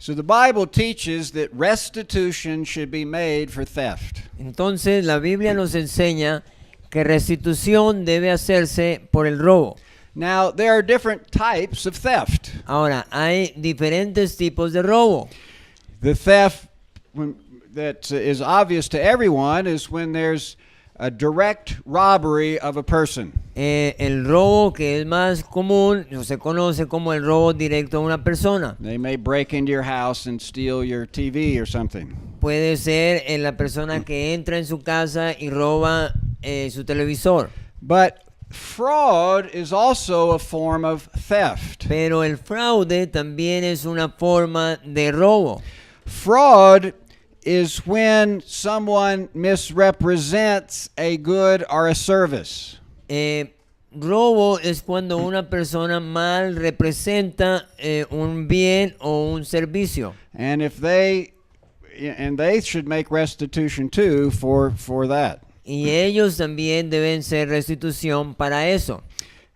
So the Bible teaches that restitution should be made for theft. Entonces la Biblia nos enseña que restitución debe hacerse por el robo. Now, there are different types of theft. Ahora, hay diferentes tipos de robo. The theft that is obvious to everyone is when there's a direct robbery of a person. El robo que es más común se conoce como el robo directo a una persona. They may break into your house and steal your TV or something. Puede ser la persona que entra en su casa y roba su televisor. But fraud is also a form of theft. Pero el fraude también es una forma de robo. Fraud is when someone misrepresents a good or a service. Robo es cuando una persona mal representa un bien o un servicio. And they should make restitution too for that. Y ellos también deben ser restitución para eso.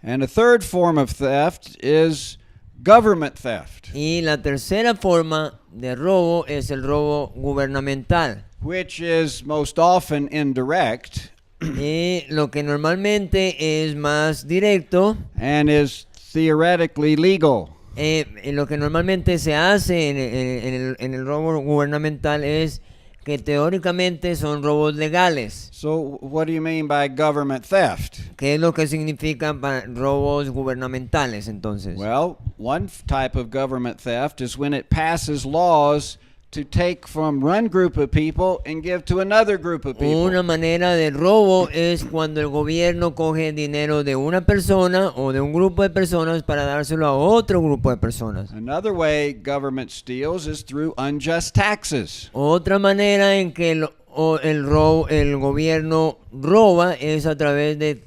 And a third form of theft is government theft. Y la tercera forma de robo es el robo gubernamental. Which is most often indirect. Y lo que normalmente es más directo. And is theoretically legal. Lo que normalmente se hace en el robo gubernamental es que teóricamente son robos legales. So what do you mean by government theft? ¿Qué es lo que significa robos gubernamentales entonces? Well, one type of government theft is when it passes laws to take from one group of people and give to another group of people. Una manera de robo es cuando el gobierno coge dinero de una persona o de un grupo de personas para dárselo a otro grupo de personas. Another way government steals is through unjust taxes. Otra manera en que el gobierno roba es a través de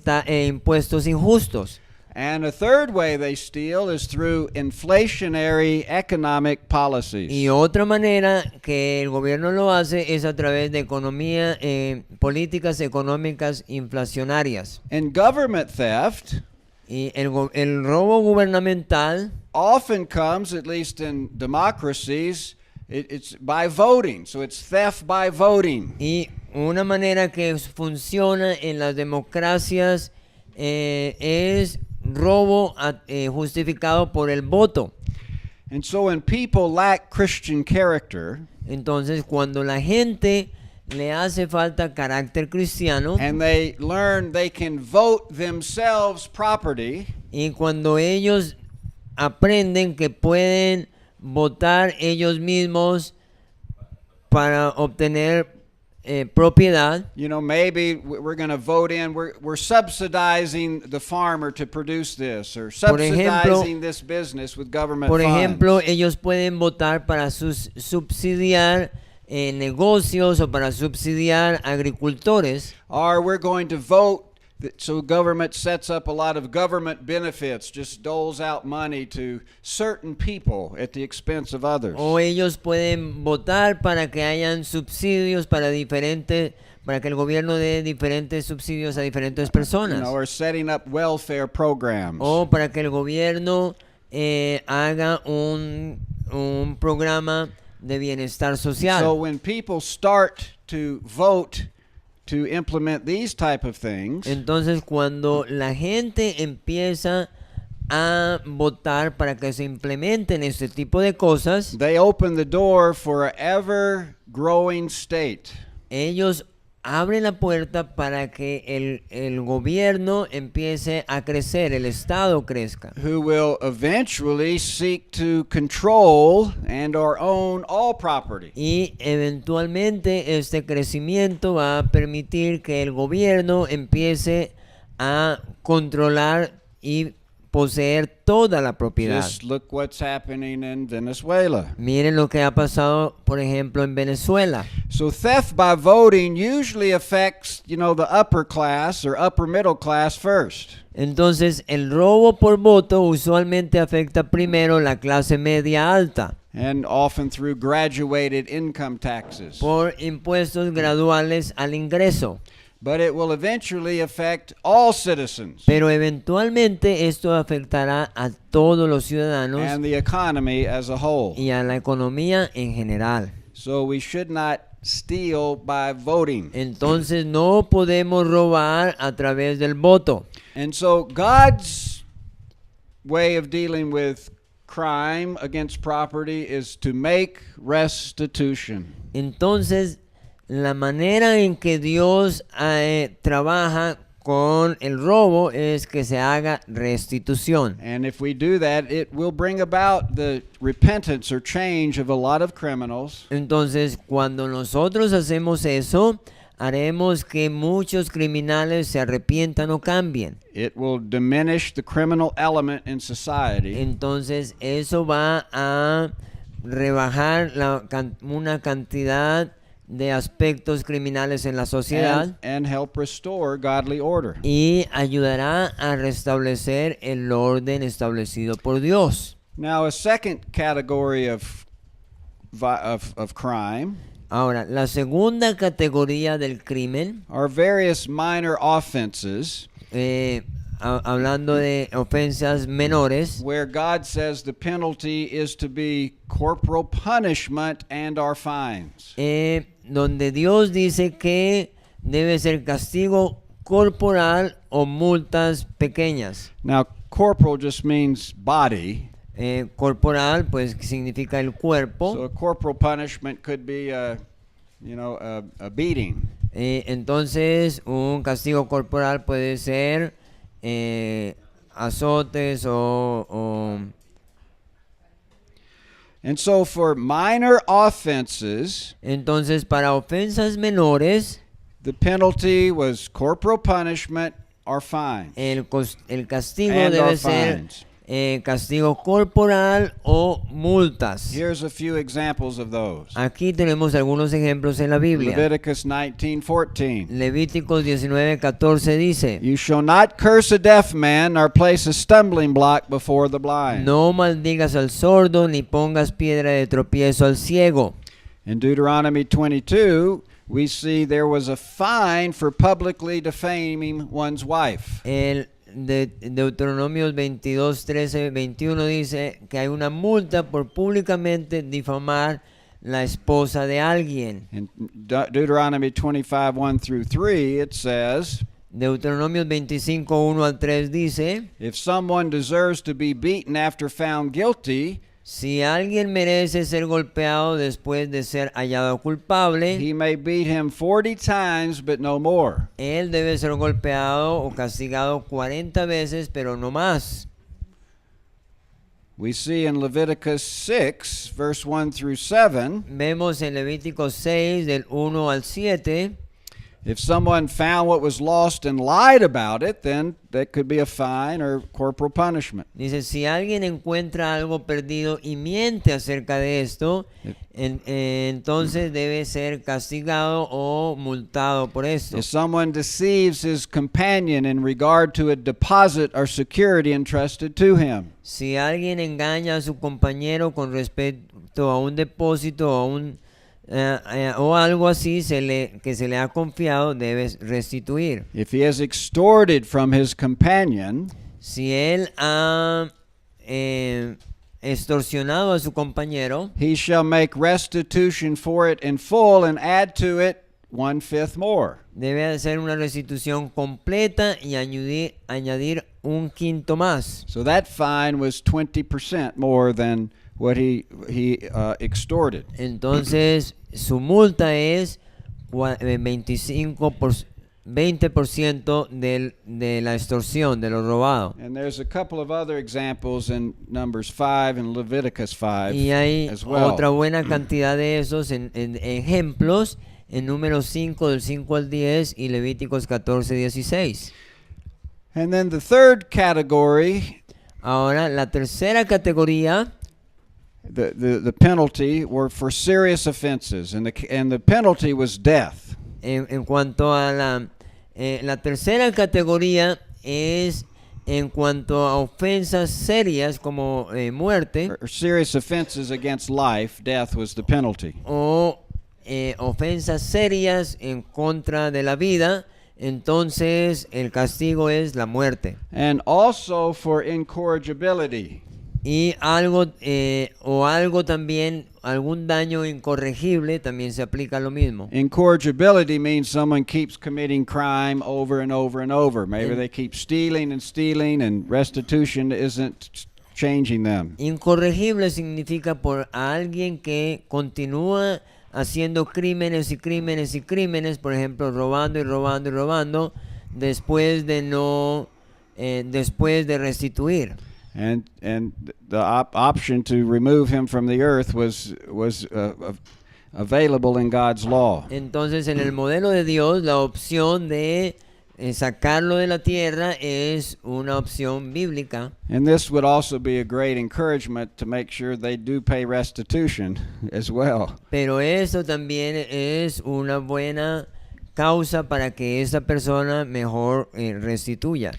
impuestos injustos. And a third way they steal is through inflationary economic policies. Y otra manera que el gobierno lo hace es a través de políticas económicas inflacionarias. And government theft Y el robo gubernamental often comes, at least in democracies, it's by voting. So it's theft by voting. y una manera que funciona en las democracias es robo justificado por el voto. And so when people lack Christian character, Entonces, cuando la gente le hace falta carácter cristiano and they learn they can vote themselves property, y cuando ellos aprenden que pueden votar ellos mismos para obtener propiedad. you know, maybe we're going to vote in, we're subsidizing the farmer to produce this, or subsidizing this business with government Por ejemplo, funds. ellos pueden votar para subsidiar negocios o para subsidiar agricultores. Or we're going to vote so government sets up a lot of government benefits, just doles out money to certain people at the expense of others. O ellos pueden votar para que hayan subsidios para que el gobierno dé diferentes subsidios a diferentes personas. You know, or setting up welfare programs. O para que el gobierno haga un programa de bienestar social. So when people start to vote to implement these type of things, Entonces, cuando la gente empieza a votar para que se implementen este tipo de cosas, they open the door for an ever growing state. ellos abren la puerta para que el gobierno empiece a crecer, el Estado crezca. Who will eventually seek to control and or own all property. Y eventualmente este crecimiento va a permitir que el gobierno empiece a controlar y poseer toda la propiedad. Just look what's happening in Venezuela. Miren lo que ha pasado, por ejemplo, en Venezuela. So theft by voting usually affects, you know, the upper class or upper middle class first. Entonces, el robo por voto usualmente afecta primero la clase media alta And often through graduated income taxes. por impuestos graduales al ingreso. but it will eventually affect all citizens Pero eventualmente esto afectará a todos los ciudadanos and the economy as a whole. y a la economía en general. So we should not steal by voting. Entonces no podemos robar a través del voto. And so God's way of dealing with crime against property is to make restitution. Entonces, la manera en que Dios trabaja con el robo es que se haga restitución. And if we do that, it will bring about the repentance or change of a lot of criminals. Entonces, cuando nosotros hacemos eso, haremos que muchos criminales se arrepientan o cambien. It will diminish the criminal element in society Entonces, eso va a rebajar una cantidad de aspectos criminales en la sociedad and help restore godly order. y ayudará a restablecer el orden establecido por Dios. Now, a second category of crime Ahora, la segunda categoría del crimen, are various minor offenses hablando de ofensas menores, where God says the penalty is to be corporal punishment and our fines. donde Dios dice que debe ser castigo corporal o multas pequeñas. Now, corporal just means body. Corporal, pues significa el cuerpo. So a corporal punishment could be a beating. Entonces, un castigo corporal puede ser azotes o And so for minor offenses, entonces para ofensas menores the penalty was corporal punishment or fines. el castigo And debe or ser fines. Castigo corporal o multas. Here's a few examples of those. Aquí tenemos algunos ejemplos en la Biblia. Leviticus 19:14. Levíticos 19:14 dice: You shall not curse a deaf man nor place a stumbling block before the blind. No maldigas al sordo ni pongas piedra de tropiezo al ciego. In Deuteronomy 22, we see there was a fine for publicly defaming one's wife. El de Deuteronomios 22, 13, 21 dice que hay una multa por públicamente difamar la esposa de alguien. In Deuteronomy 25, 1 through 3, it says, Deuteronomios 25, 1 al 3 dice: if someone deserves to be beaten after found guilty, si alguien merece ser golpeado después de ser hallado culpable, he may beat him 40 times, but no more. él debe ser golpeado o castigado 40 veces, pero no más. We see in Leviticus 6, verse 1 through 7, Vemos en Levítico 6, del 1 al 7, if someone found what was lost and lied about it, then that could be a fine or corporal punishment. dice, si alguien encuentra algo perdido y miente acerca de esto, entonces debe ser castigado o multado por esto. If someone deceives his companion in regard to a deposit or security entrusted to him, Si alguien engaña a su compañero con respecto a un depósito o algo así que se le ha confiado, debe restituir. if he has extorted from his companion, Si él ha extorsionado a su compañero, he shall make restitution for it in full and add to it 1/5 more. debe hacer una restitución completa y añadir un quinto más. So that fine was 20% more than what he extorted. Entonces, su multa es 20% de la extorsión, de lo robado. And there's a couple of other examples in Numbers 5 and Leviticus 5 Y hay as well. otra buena cantidad de esos en ejemplos en Números 5, del 5 al 10 y Levíticos 14, 16. And then the third category, Ahora, la tercera categoría, the penalty were for serious offenses, and the penalty was death. en cuanto a la tercera categoría es en cuanto a ofensas serias como muerte Or serious offenses against life, death was the penalty. o ofensas serias en contra de la vida, entonces el castigo es la muerte. And also for incorrigibility. Y algo también, algún daño incorregible también se aplica lo mismo. Incorrigibility means someone keeps committing crime over and over and over. Maybe they keep stealing, and restitution isn't changing them. Incorregible significa por alguien que continúa haciendo crímenes y crímenes y crímenes, por ejemplo, robando y robando y robando, después de restituir. And the option to remove him from the earth was available in God's law. Entonces, en el modelo de Dios, la opción de sacarlo de la tierra es una opción bíblica. And this would also be a great encouragement to make sure they do pay restitution as well. Pero eso también es una buena causa para que esa persona mejor restituya.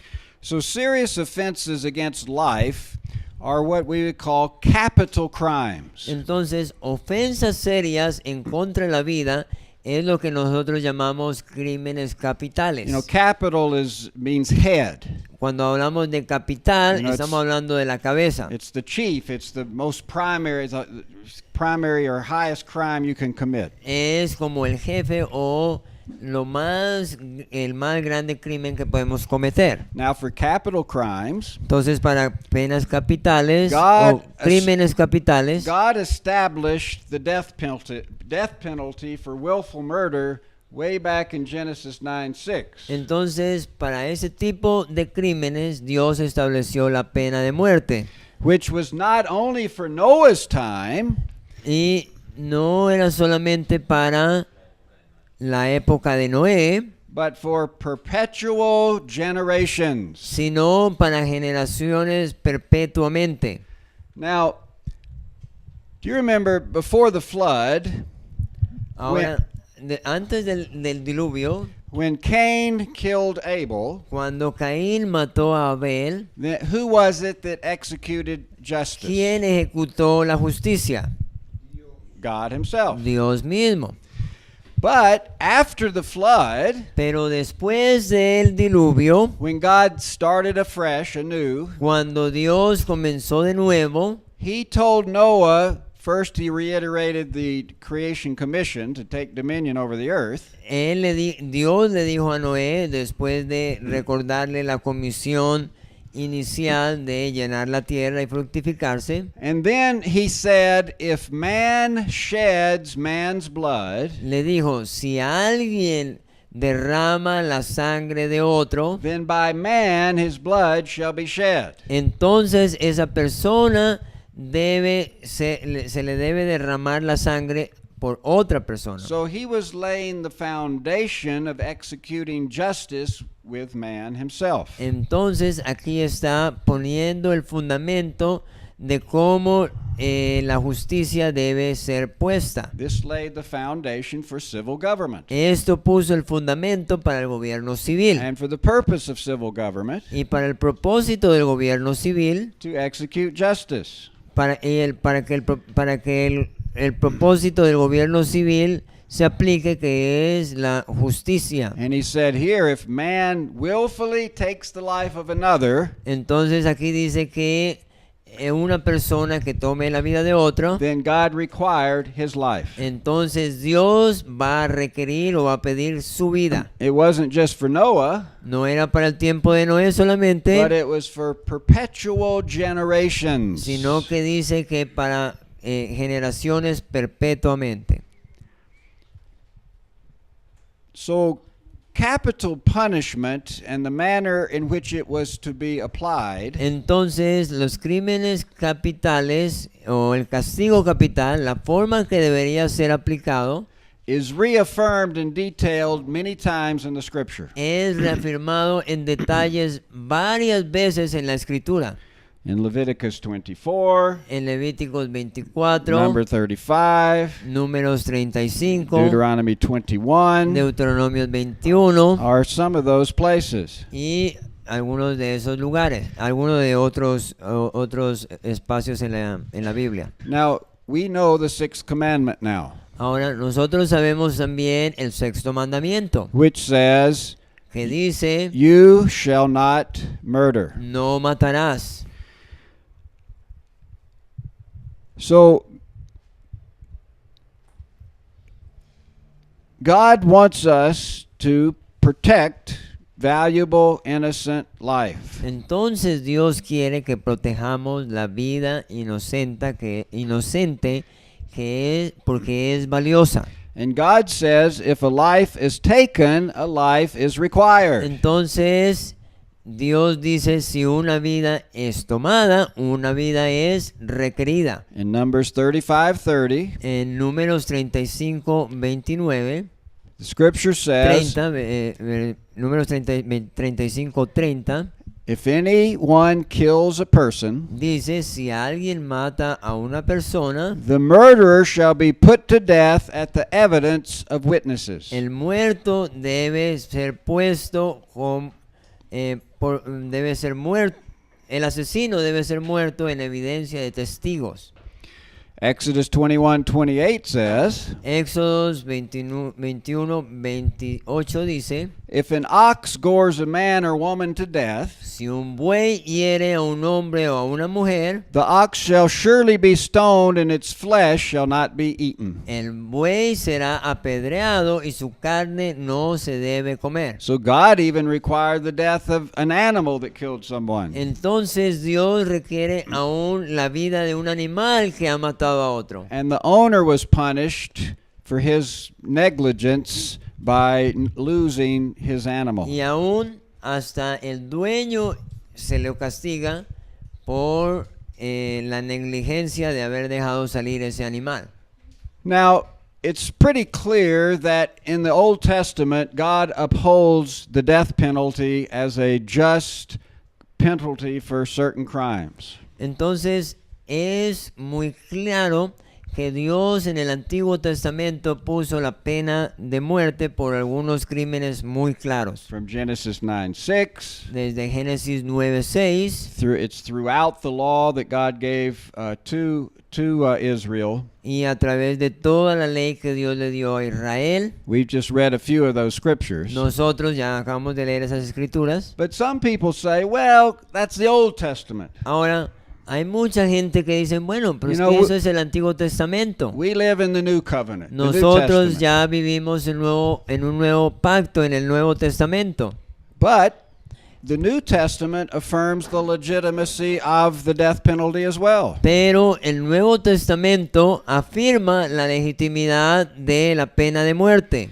So serious offenses against life are what we would call capital crimes. Entonces, ofensas serias en contra de la vida es lo que nosotros llamamos crímenes capitales. You know, capital means head. Cuando hablamos de capital, You know, estamos hablando de la cabeza. It's the chief. It's the most primary or highest crime you can commit. Es como el jefe o el más grande crimen que podemos cometer. Now, for capital crimes, Entonces, para penas capitales God o crímenes capitales, God established the death penalty for willful murder way back in Genesis 9:6. entonces para ese tipo de crímenes Dios estableció la pena de muerte. Which was not only for Noah's time, Y no era solamente para la época de Noé, but for perpetual generations. sino para generaciones perpetuamente. Now, do you remember before the flood, Ahora, antes del diluvio, when Cain killed Abel, cuando Caín mató a Abel, who was it that executed justice? ¿quién ejecutó la justicia? God himself. Dios mismo. But after the flood, Pero después del diluvio, when God started afresh, anew, cuando Dios comenzó de nuevo, he told Noah, first he reiterated the creation commission to take dominion over the earth. Dios le dijo a Noé, después de recordarle la comisión inicial de llenar la tierra y fructificarse, And then he said, if man sheds man's blood, le dijo, si alguien derrama la sangre de otro, then by man his blood shall be shed. entonces esa persona se le debe derramar la sangre por otra persona. So he was laying the foundation of executing justice with man himself. Entonces aquí está poniendo el fundamento de cómo la justicia debe ser puesta. This laid the foundation for civil government. Esto puso el fundamento para el gobierno civil. And for the purpose of civil government, Y para el propósito del gobierno civil, to execute justice. para que el propósito del gobierno civil se aplique, que es la justicia. And he said here, if man willfully takes the life of another, Entonces aquí dice que una persona que tome la vida de otro, then God required his life. entonces Dios va a requerir o va a pedir su vida. It wasn't just for Noah, No era para el tiempo de Noé but solamente, it was for perpetual generations. sino que dice que para generaciones perpetuamente. So, capital punishment and the manner in which it was to be applied Entonces, los crímenes capitales o el castigo capital, la forma que debería ser aplicado, is reaffirmed and detailed many times in the scripture. es reafirmado en detalles varias veces en la escritura. In Leviticus 24, En Levíticos 24, number 35, Números 35, Deuteronomy 21 Deuteronomios 21 are some of those places. y algunos de esos lugares, algunos de otros espacios en la Biblia. Now, we know the sixth commandment now, Ahora, nosotros sabemos también el sexto mandamiento, which says, que dice, You shall not murder. no matarás. So, God wants us to protect valuable, innocent life. Entonces Dios quiere que protejamos la vida inocente que es porque es valiosa. And God says if a life is taken, a life is required. Entonces Dios dice si una vida es tomada, una vida es requerida. In Numbers 35:30, En Números 35:29, the scripture says, 30, Números 35:30 if anyone kills a person, dice si alguien mata a una persona, the murderer shall be put to death at the evidence of witnesses. el muerto debe ser puesto debe ser muerto. El asesino debe ser muerto en evidencia de testigos. Exodus 21:28 says, Éxodos 21:28 dice, if an ox gores a man or woman to death, si un buey hiere a un hombre o a una mujer, the ox shall surely be stoned, and its flesh shall not be eaten. el buey será apedreado y su carne no se debe comer. So God even required the death of an animal that killed someone. Entonces Dios requiere aún la vida de un animal que ha matado a otro. And the owner was punished for his negligence by losing his animal. Y aún hasta el dueño se le castiga por la negligencia de haber dejado salir ese animal. Now, it's pretty clear that in the Old Testament, God upholds the death penalty as a just penalty for certain crimes. Entonces es muy claro que Dios en el Antiguo Testamento puso la pena de muerte por algunos crímenes muy claros. From Genesis 9:6, Desde Génesis 9:6 it's throughout the law that God gave to Israel. y a través de toda la ley que Dios le dio a Israel. We've just read a few of those scriptures. Nosotros ya acabamos de leer esas escrituras. But some people say, well, that's the Old Testament. Ahora, hay mucha gente que dice, bueno, pero You es know, que eso es el Antiguo Testamento. We live in the New Covenant. the New Nosotros Testament. ya vivimos en un nuevo pacto, en el Nuevo Testamento. But the New Testament affirms the legitimacy of the death penalty as well. Pero el Nuevo Testamento afirma la legitimidad de la pena de muerte.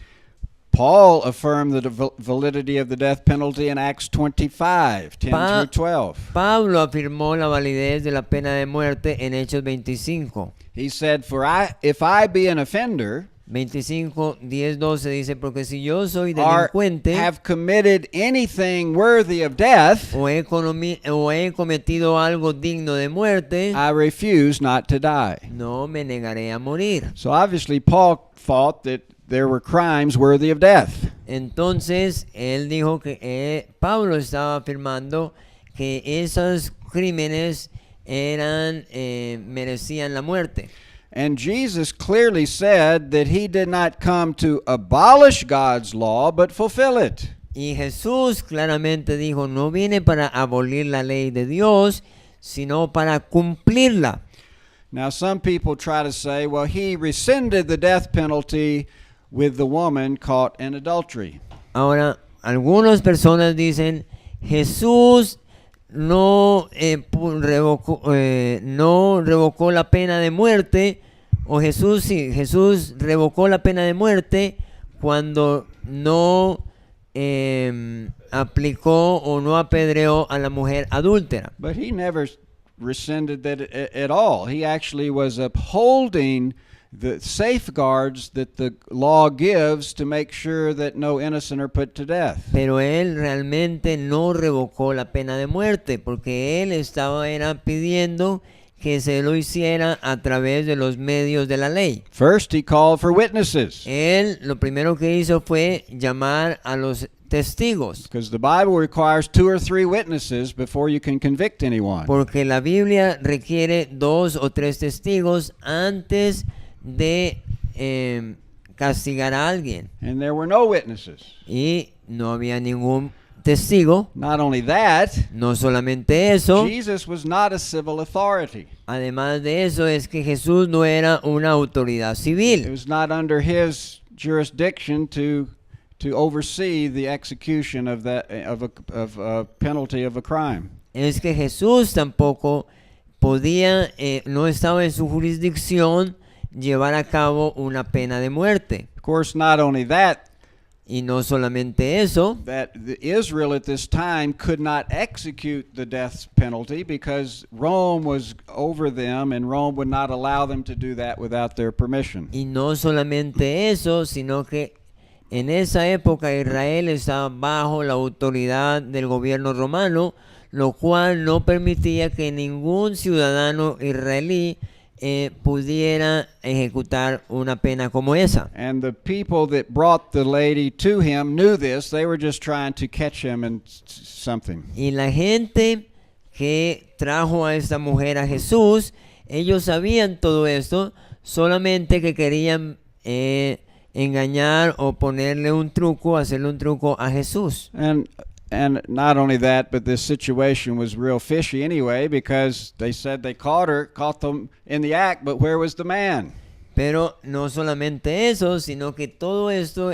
Paul affirmed the validity of the death penalty in Acts 25, 10 through 12. Pablo afirmó la validez de la pena de muerte en Hechos 25. He said, if I be an offender, 25, 10, 12 dice, porque si yo soy or delincuente have committed anything worthy of death, o he cometido algo digno de muerte, I refuse not to die. no me negaré a morir. So obviously Paul thought that there were crimes worthy of death. Entonces, él dijo que Pablo estaba afirmando que esos crímenes merecían la muerte. And Jesus clearly said that he did not come to abolish God's law, but fulfill it. Y Jesús claramente dijo, no viene para abolir la ley de Dios, sino para cumplirla. Now, some people try to say, well, he rescinded the death penalty with the woman caught in adultery. Ahora, algunas personas dicen, Jesús no revocó la pena de muerte, o Jesús revocó la pena de muerte cuando no aplicó o no apedreó a la mujer adúltera. But he never rescinded that at all. He actually was upholding the safeguards that the law gives to make sure that no innocent are put to death. Pero él realmente no revocó la pena de muerte, porque él era pidiendo que se lo hiciera a través de los medios de la ley. First, he called for witnesses, Él lo primero que hizo fue llamar a los testigos, because the Bible requires 2 or 3 witnesses before you can convict anyone. porque la Biblia requiere 2 o 3 testigos antes de castigar a alguien. And there were no witnesses. Y no había ningún testigo. Not only that, No solamente eso, Jesus was not a civil authority. además de eso es que Jesús no era una autoridad It civil. was not under his jurisdiction to oversee the execution of a penalty of a crime. Es que Jesús tampoco podía, no estaba en su jurisdicción llevar a cabo una pena de muerte. Of course, not only that, Y no solamente eso, that Israel at this time could not execute the death penalty because Rome was over them and Rome would not allow them to do that without their permission. y no solamente eso, sino que en esa época Israel estaba bajo la autoridad del gobierno romano, lo cual no permitía que ningún ciudadano israelí pudiera ejecutar una pena como esa. And the people that brought the lady to him knew this. They were just trying to catch him in something. Y la gente que trajo a esta mujer a Jesús, ellos sabían todo esto, solamente que querían engañar o ponerle un truco, hacerle un truco a Jesús. And not only that, but this situation was real fishy anyway, because they said they caught them in the act, but where was the man? Pero no solamente eso, sino que todo esto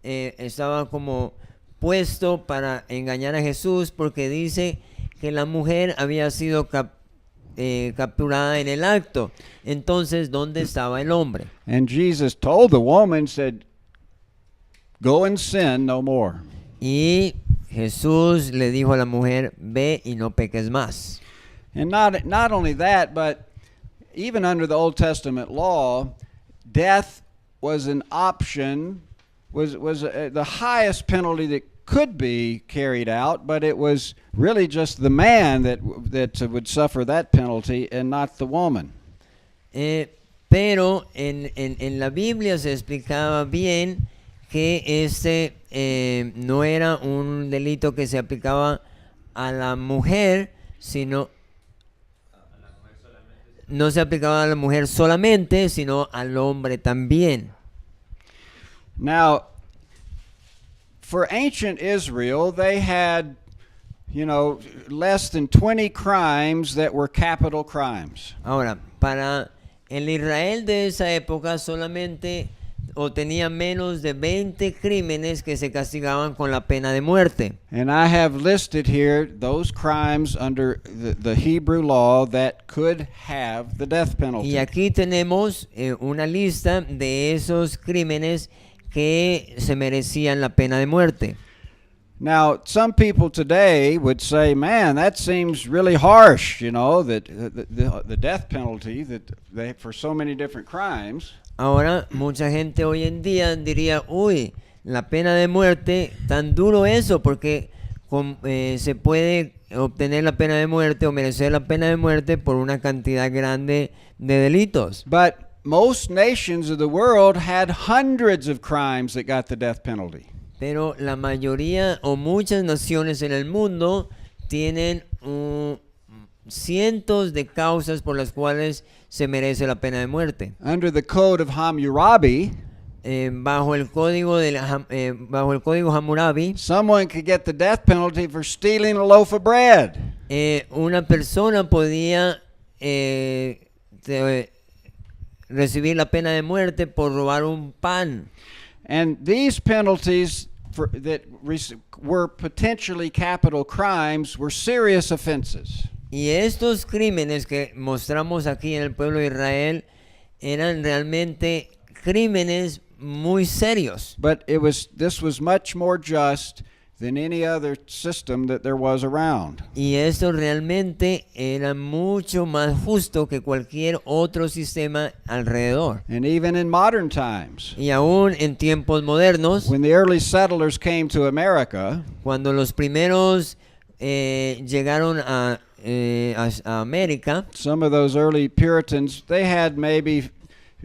estaba como puesto para engañar a Jesús, porque dice que la mujer había sido capturada en el acto. Entonces, ¿dónde estaba el hombre? And Jesus told the woman, said, "Go and sin no more." Y Jesús le dijo a la mujer, ve y no peques más. And not only that, but even under the Old Testament law, death was an option, was the highest penalty that could be carried out, but it was really just the man that would suffer that penalty and not the woman. Pero en la Biblia se explicaba bien que no era un delito que se aplicaba a la mujer, sino no se aplicaba a la mujer solamente, sino al hombre también. Now, for ancient Israel, they had, less than 20 crimes that were capital crimes. Ahora, para el Israel de esa época solamente o tenía menos de 20 crímenes que se castigaban con la pena de muerte. And I have listed here those crimes under the Hebrew law that could have the death penalty. Y aquí tenemos una lista de esos crímenes que se merecían la pena de muerte. Now, some people today would say, man, that seems really harsh, that the death penalty that for so many different crimes. Ahora, mucha gente hoy en día diría, uy, la pena de muerte, tan duro eso, porque se puede obtener la pena de muerte o merecer la pena de muerte por una cantidad grande de delitos. But most nations of the world had hundreds of crimes that got the death penalty. Pero la mayoría o muchas naciones en el mundo tienen cientos de causas por las cuales se merece la pena de muerte. Under the code of Hammurabi, bajo el código Hammurabi, someone could get the death penalty for stealing a loaf of bread. Una persona podía recibir la pena de muerte por robar un pan. And these penalties were potentially capital crimes were serious offenses. Y estos crímenes que mostramos aquí en el pueblo de Israel eran realmente crímenes muy serios. But this was much more just than any other system that there was around. Y esto realmente era mucho más justo que cualquier otro sistema alrededor. And even in modern times, Y aún en tiempos modernos, when the early settlers came to America, cuando los primeros llegaron a América, some of those early Puritans, they had maybe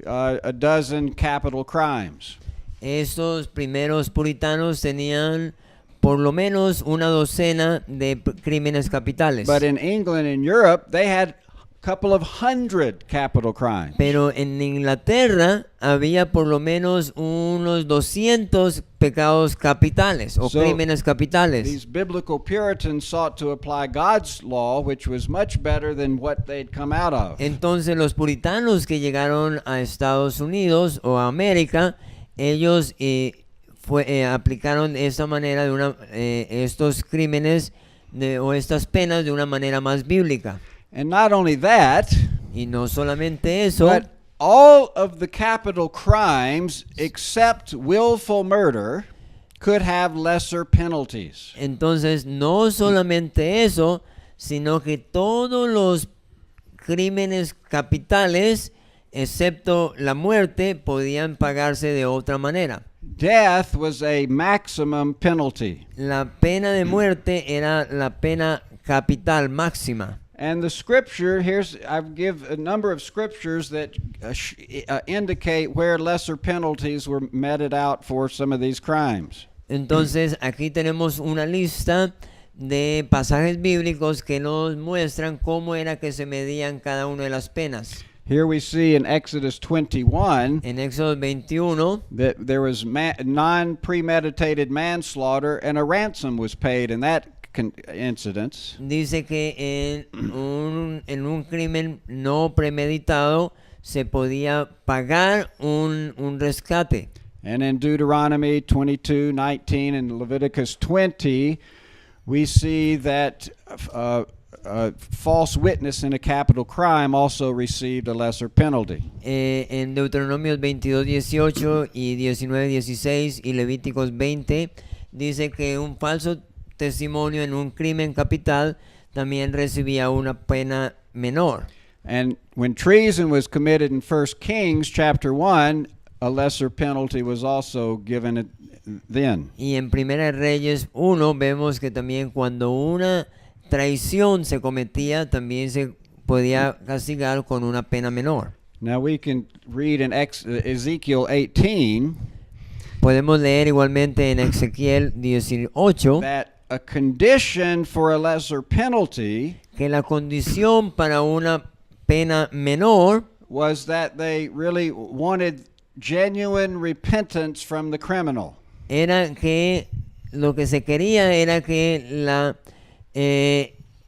a dozen capital crimes. estos primeros puritanos tenían por lo menos una docena de crímenes capitales. But in England and Europe, they had couple of hundred capital crimes. Pero en Inglaterra había por lo menos unos 200 pecados capitales o So, crímenes capitales. These biblical Puritans sought to apply God's law, which was much better than what they'd come out of. Entonces los puritanos que llegaron a Estados Unidos o a América, ellos aplicaron de esta manera estos crímenes o estas penas de una manera más bíblica. And not only that, Y no solamente eso, but all of the capital crimes except willful murder could have lesser penalties. entonces no solamente eso, sino que todos los crímenes capitales, excepto la muerte, podían pagarse de otra manera. Death was a maximum penalty. La pena de muerte era la pena capital máxima. And the scripture, I give a number of scriptures that indicate where lesser penalties were meted out for some of these crimes. Entonces aquí tenemos una lista de pasajes bíblicos que nos muestran cómo era que se medían cada una de las penas. Here we see in Exodus 21 En Éxodo 21 that there was non-premeditated manslaughter and a ransom was paid in that incidents. dice que en un crimen no premeditado se podía pagar un rescate. And in Deuteronomy 22:19 and Leviticus 20, we see that false witness in a capital crime also received a lesser penalty. En Deuteronomios 22:18 y 19:16 y Levíticos 20 dice que un falso testimonio en un crimen capital también recibía una pena menor. And when treason was committed in 1 Kings chapter 1, a lesser penalty was also given then. Y en Primera de Reyes 1 vemos que también cuando una traición se cometía, también se podía castigar con una pena menor. Now we can read in Ezekiel 18 Podemos leer igualmente en Ezequiel 18 that a condition for a lesser penalty que la condición para una pena menor was that they really wanted genuine repentance from the criminal. era que lo que se quería era que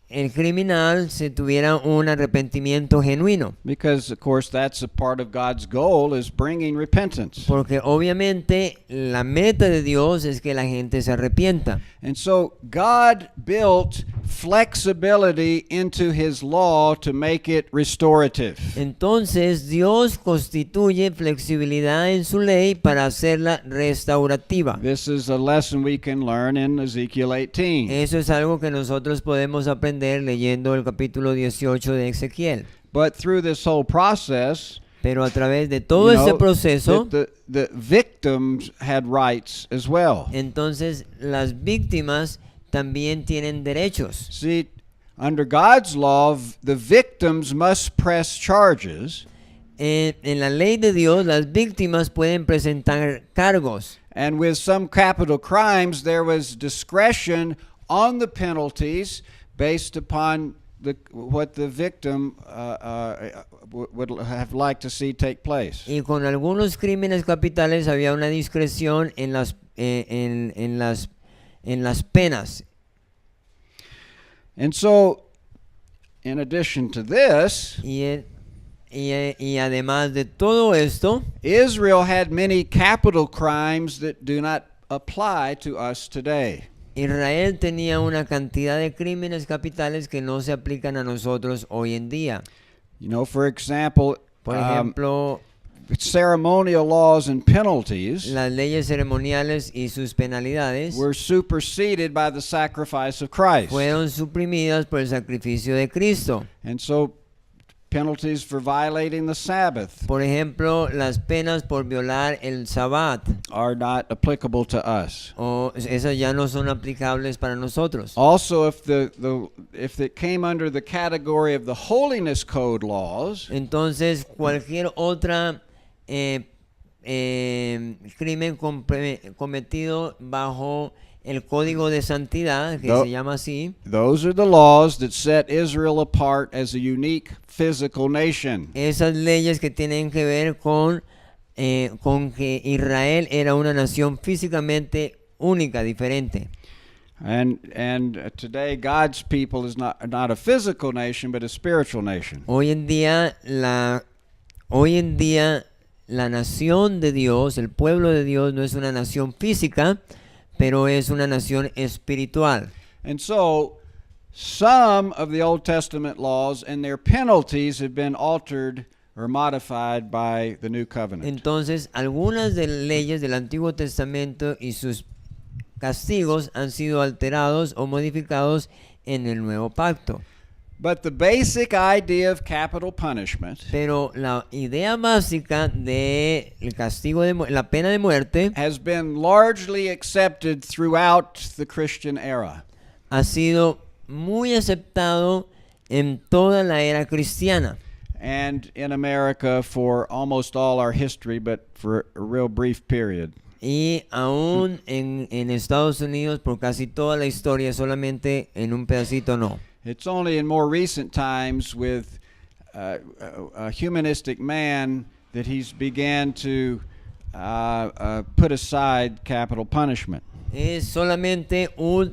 el criminal se tuviera un arrepentimiento genuino. Because of course that's a part of God's goal, is bringing repentance. Porque obviamente la meta de Dios es que la gente se arrepienta. And so God built flexibility into his law to make it restorative. Entonces Dios constituye flexibilidad en su ley para hacerla restaurativa. This is a lesson we can learn in Ezekiel 18. Eso es algo que nosotros podemos aprender leyendo el capítulo 18 de Ezequiel. But through this whole process, Pero a través de todo ese proceso, the victims had rights as well. entonces las víctimas también tienen derechos. See, under God's law, the victims must press charges. En la ley de Dios, las víctimas pueden presentar cargos. And with some capital crimes, there was discretion on the penalties based upon what the victim would have liked to see take place. Y con algunos crímenes capitales había una discreción en las penas. And so, in addition to this, Y además de todo esto, Israel had many capital crimes that do not apply to us today. Israel tenía una cantidad de crímenes capitales que no se aplican a nosotros hoy en día. You know, for example, Por ejemplo, ceremonial laws and penalties las leyes ceremoniales y sus penalidades were superseded by the sacrifice of Christ. fueron suprimidas por el sacrificio de Cristo. And so penalties for violating the Sabbath Por ejemplo, las penas por violar el Sabbat, are not applicable to us. o esas ya no son aplicables para nosotros. Also, if it came under the category of the holiness code laws, Entonces, cualquier otra crimen cometido bajo el código de santidad, que Tho- se llama así. Those are the laws that set Israel apart as a unique physical nation. Esas leyes que tienen que ver con que Israel era una nación físicamente única, diferente. And today God's people is not a physical nation but a spiritual nation. Hoy en día la nación de Dios, el pueblo de Dios no es una nación física, pero es una nación espiritual. And so some of the Old Testament laws and their penalties have been altered or modified by the new covenant. Entonces, algunas de las leyes del Antiguo Testamento y sus castigos han sido alterados o modificados en el nuevo pacto. But the basic idea of capital punishment Pero la idea básica de el castigo la pena de muerte has been largely accepted throughout the Christian era. ha sido muy aceptado en toda la era cristiana And in America for almost all our history, but for a real brief period. y aún en Estados Unidos por casi toda la historia, solamente en un pedacito no. It's only in more recent times with a humanistic man that he's began to put aside capital punishment. Es solamente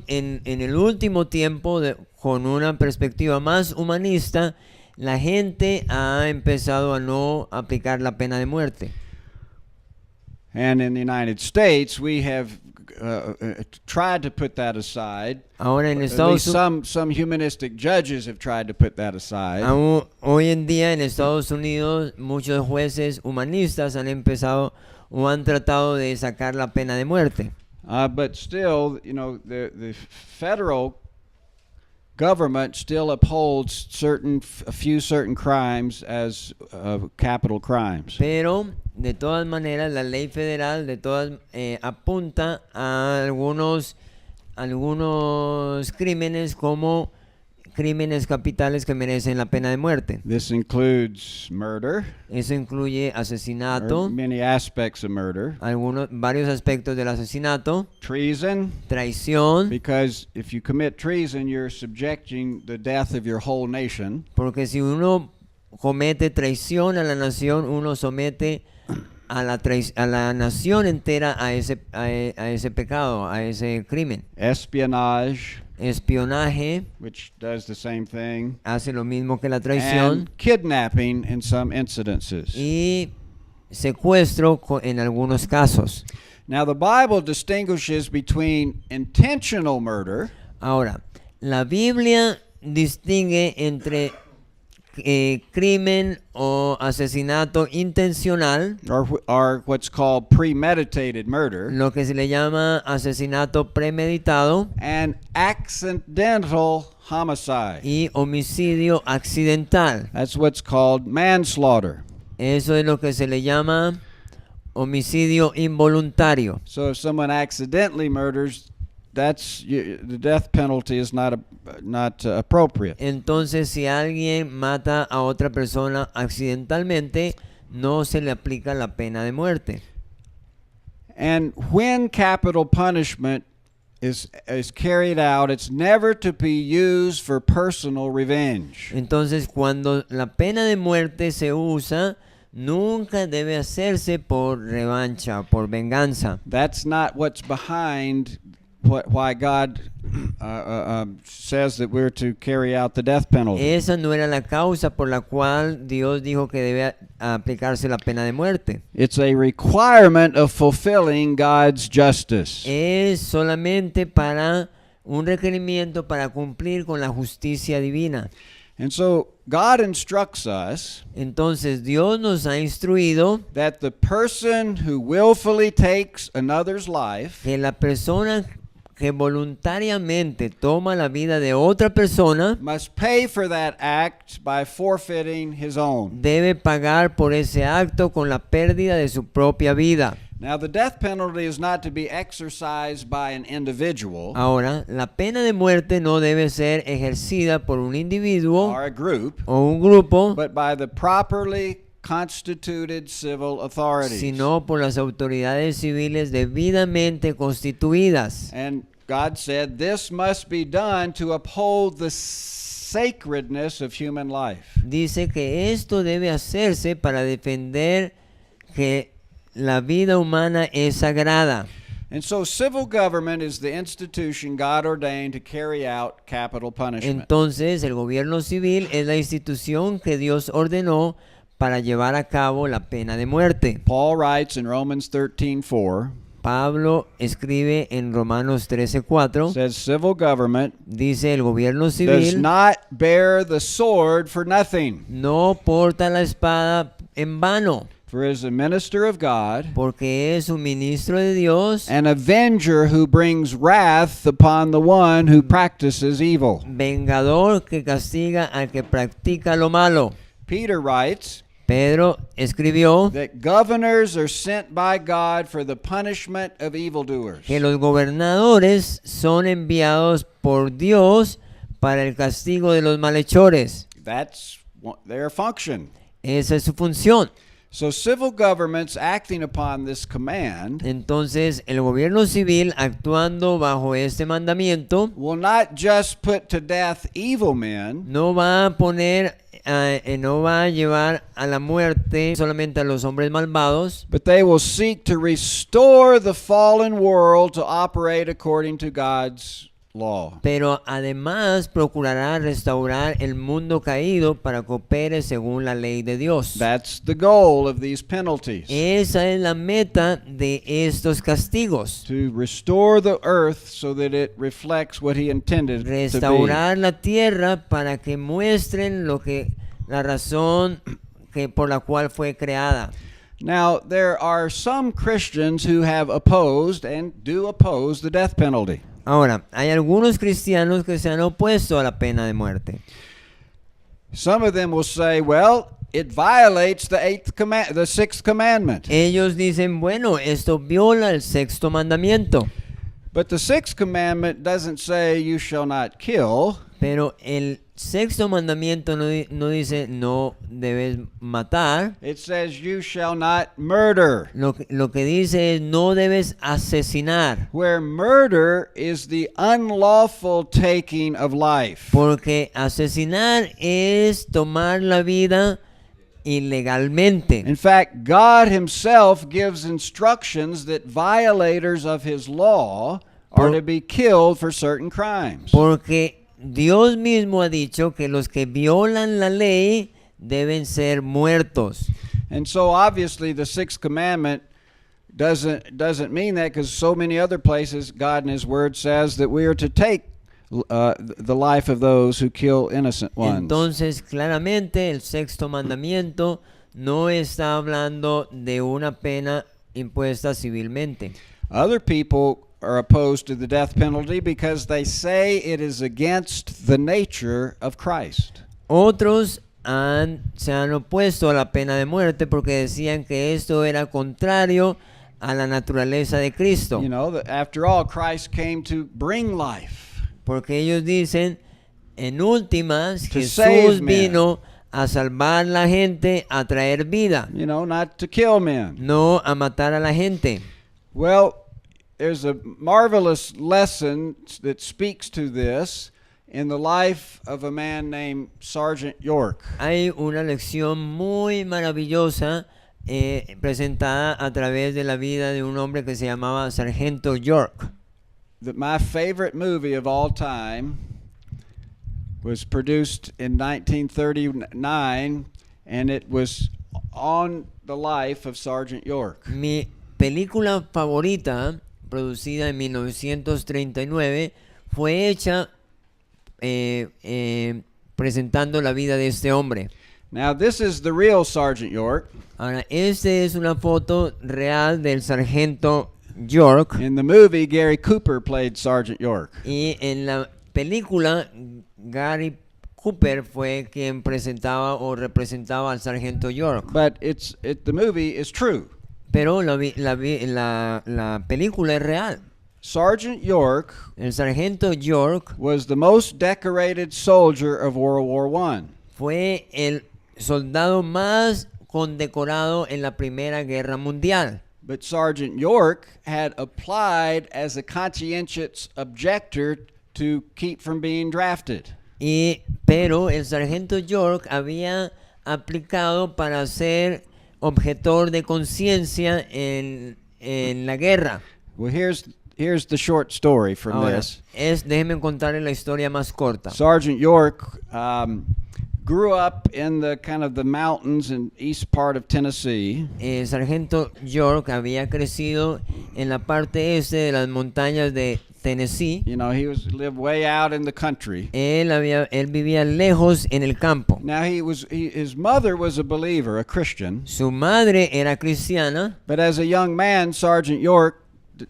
en el último tiempo, con una perspectiva más humanista, la gente ha empezado a no aplicar la pena de muerte. And in the United States, we have tried to put that aside. Ahora en At Estados least Unidos, some humanistic judges have tried to put that aside. hoy en día en Estados Unidos, muchos jueces humanistas han empezado o han tratado de sacar la pena de muerte. But still, you know, the federal government still upholds a few certain crimes as capital crimes. Pero de todas maneras la ley federal apunta a algunos crímenes como crímenes capitales que merecen la pena de muerte. This includes murder, Eso incluye asesinato, or many aspects of murder, varios aspectos del asesinato, treason, traición, because if you commit treason, you're subjecting the death of your whole nation. porque si uno comete traición a la nación, uno somete a la nación entera a ese pecado, a ese crimen. Espionage, Espionaje which does the same thing, hace lo mismo que la traición, and kidnapping in some incidences. y secuestro en algunos casos. Now, the Bible distinguishes between intentional murder, Ahora, la Biblia distingue entre crimen o asesinato intencional, or what's called premeditated murder, lo que se le llama asesinato premeditado, and accidental homicide. y homicidio accidental. That's what's called manslaughter. Eso es lo que se le llama homicidio involuntario. So if someone accidentally murders, the death penalty is not appropriate. Entonces, si alguien mata a otra persona accidentalmente, no se le aplica la pena de muerte. And when capital punishment is carried out, it's never to be used for personal revenge. Entonces, cuando la pena de muerte se usa, nunca debe hacerse por revancha, por venganza. That's not what's behind why God says that we're to carry out the death penalty. Esa no era la causa por la cual Dios dijo que debe aplicarse la pena de muerte. It's a requirement of fulfilling God's justice. Es solamente para un requerimiento para cumplir con la justicia divina. And so God instructs us Entonces Dios nos ha instruido that the person who willfully takes another's life que la persona que voluntariamente toma la vida de otra persona must pay for that act by forfeiting his own. debe pagar por ese acto con la pérdida de su propia vida. Now, the death penalty is not to be exercised by an individual Ahora, la pena de muerte no debe ser ejercida por un individuo or a group, o un grupo, but by the properly constituted civil authorities. sino por las autoridades civiles debidamente constituidas. And God said, this must be done to uphold the sacredness of human life. Dice que esto debe hacerse para defender que la vida humana es sagrada. And so civil government is the institution God ordained to carry out capital punishment. Entonces, el gobierno civil es la institución que Dios ordenó para llevar a cabo la pena de muerte. Paul writes in Romans 13:4, Pablo escribe en Romanos 13:4, says civil government dice el gobierno does civil not bear the sword for nothing, no porta la espada en vano, for is a minister of God, porque es un ministro de Dios, an avenger who brings wrath upon the one who practices evil. vengador que castiga al que practica lo malo. Peter writes Pedro escribió that governors are sent by God for the punishment of evildoers. que los gobernadores son enviados por Dios para el castigo de los malhechores. That's their function. Esa es su función. So civil governments acting upon this command Entonces, el gobierno civil, actuando bajo este mandamiento, will not just put to death evil men, no va a llevar a la muerte solamente a los hombres malvados, but they will seek to restore the fallen world to operate according to God's law. pero además procurará restaurar el mundo caído para que opere según la ley de Dios. That's the goal of these penalties. Esa es la meta de estos castigos. To restore the earth so that it reflects what he intended to be. Restaurar la tierra para que muestren la razón por la cual fue creada. Now, there are some Christians who have opposed and do oppose the death penalty. Ahora, hay algunos cristianos que se han opuesto a la pena de muerte. Some of them will say, well, it violates the sixth commandment. Ellos dicen, bueno, esto viola el sexto mandamiento. But the sixth commandment doesn't say you shall not kill. Pero el sexto mandamiento no dice no debes matar. It says you shall not murder. Lo que dice es no debes asesinar. Where murder is the unlawful taking of life. Porque asesinar es tomar la vida ilegalmente. In fact, God himself gives instructions that violators of his law are to be killed for certain crimes. Porque Dios mismo ha dicho que los que violan la ley deben ser muertos. And so obviously the sixth commandment doesn't mean that, because so many other places God in his word says that we are to take the life of those who kill innocent ones. Entonces, claramente el sexto mandamiento no está hablando de una pena impuesta civilmente. Other people are opposed to the death penalty because they say it is against the nature of Christ. Otros se han opuesto a la pena de muerte porque decían que esto era contrario a la naturaleza de Cristo. You know, that after all, Christ came to bring life. Porque ellos dicen, en últimas, To save Jesús men. vino a salvar la gente, a traer vida, You know, not to kill men. no a matar a la gente. Well, there's a marvelous lesson that speaks to this in the life of a man named Sergeant York. Hay una lección muy maravillosa presentada a través de la vida de un hombre que se llamaba Sargento York. My favorite movie of all time was produced in 1939, and it was on the life of Sergeant York. Mi película favorita, producida en 1939, fue hecha presentando la vida de este hombre. Now, this is the real Sergeant York. Ahora, esta es una foto real del sargento York. In the movie, Gary Cooper played Sergeant York. Y en la película, Gary Cooper fue quien presentaba o representaba al sargento York. But the movie is true. Pero la película es real. Sergeant York El sargento York was the most decorated soldier of World War I. fue el soldado más condecorado en la Primera Guerra Mundial. But Sergeant York had applied as a conscientious objector to keep from being drafted. Pero el sargento York había aplicado para ser objetor de conciencia en la guerra. Well, here's the short story from Ahora, this. déjenme contarles la historia más corta. Sergeant York grew up in the kind of the mountains in east part of Tennessee. El sargento York había crecido en la parte este de las montañas de Tennessee. You know, he lived way out in the country. Él vivía lejos en el campo. Now his mother was a believer, a Christian. Su madre era cristiana, But as a young man, Sergeant York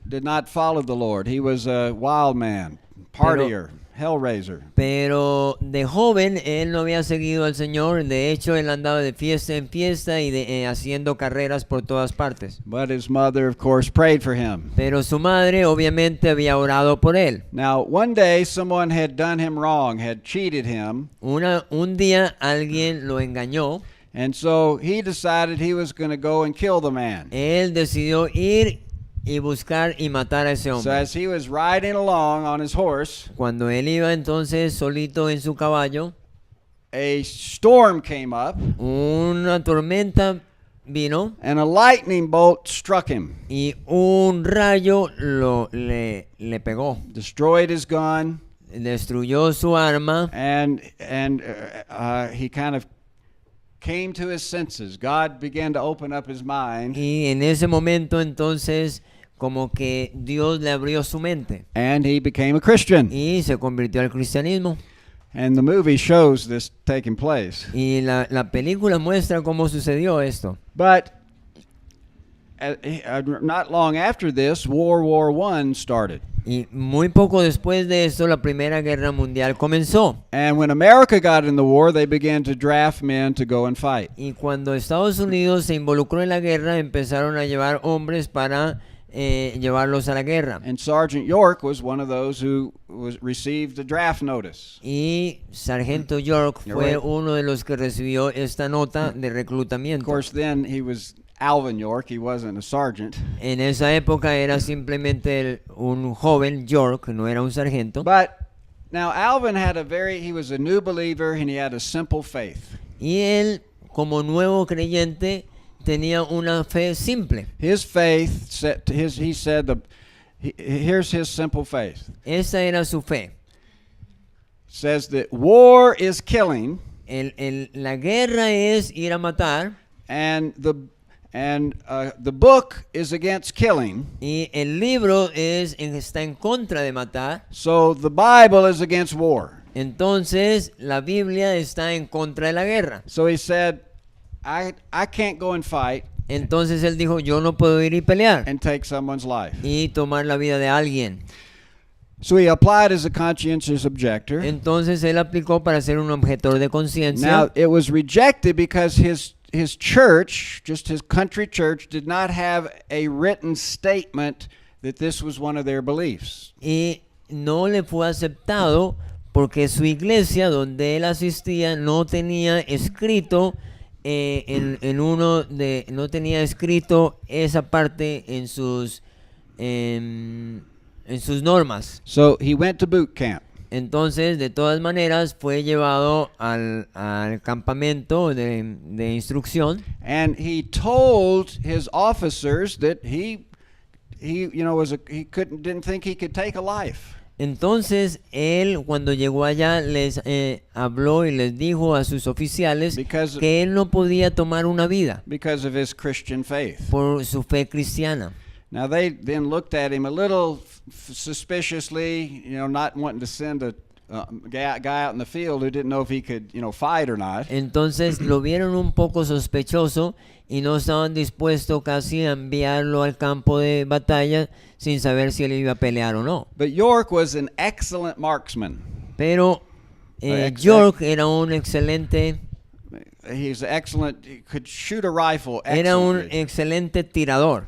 did not follow the Lord. He was a wild man, partier, hellraiser. pero de joven él no había seguido al Señor. De hecho, él andaba de fiesta en fiesta y haciendo carreras por todas partes. But his mother, of course, prayed for him. Pero su madre obviamente había orado por él. Now, one day someone had done him wrong, had cheated him, Un día alguien lo engañó. and so he decided he was going to go and kill the man. Él decidió ir y buscar y matar a ese So hombre. as he was riding along on his horse, Cuando él iba entonces solito en su caballo, a storm came up, una tormenta vino and a lightning bolt struck him, y un rayo le pegó. destroyed his gun, Destruyó su arma and he kind of came to his senses. God began to open up his mind, y en ese momento entonces como que Dios le abrió su mente and he became a Christian. y se convirtió al cristianismo. And the movie shows this taking place. Y la película muestra cómo sucedió esto. But not long after this, World War I started. Y muy poco después de esto, la Primera Guerra Mundial comenzó. And when America got in the war, they began to draft men to go and fight. Y cuando Estados Unidos se involucró en la guerra, empezaron a llevar hombres para llevarlos a la guerra. And Sergeant York was one of those who received the draft notice. Y Sargento York fue uno de los que recibió esta nota de Of reclutamiento. course, then he was Alvin York. He wasn't a sergeant. En esa época era simplemente un joven York, no era un sargento. But now Alvin he was a new believer and he had a simple faith. Y él, como nuevo creyente, tenía una fe simple. His faith here's his simple faith. Esa era su fe. Says that war is killing, La guerra es ir a matar and the book is against killing. y el libro está en contra de matar. So the Bible is against war. Entonces la Biblia está en contra de la guerra. So he said, I can't go and fight Entonces él dijo, yo no puedo ir y pelear and take someone's life. y tomar la vida de alguien. So he applied as a conscientious objector. Entonces él aplicó para ser un objetor de Now conciencia. it was rejected because his church, just his country church, did not have a written statement that this was one of their beliefs. Y no le fue aceptado porque su iglesia donde él asistía no tenía escrito no tenía escrito esa parte en sus normas. So he went to boot camp. Entonces, de todas maneras, fue llevado al campamento de instrucción. And he told his officers that he didn't think he could take a life. Entonces, él cuando llegó allá les habló y les dijo a sus oficiales que él no podía tomar una vida Because of his Christian faith. por su fe cristiana. Now they then looked at him a little suspiciously, not wanting to send a guy out in the field who didn't know if he could, fight or not. Entonces lo vieron un poco sospechoso y no estaban dispuestos casi a enviarlo al campo de batalla sin saber si él iba a pelear o no. But York was an excellent marksman. Pero York era un excelente, He's excellent. He could shoot a rifle era un excellently. excelente tirador.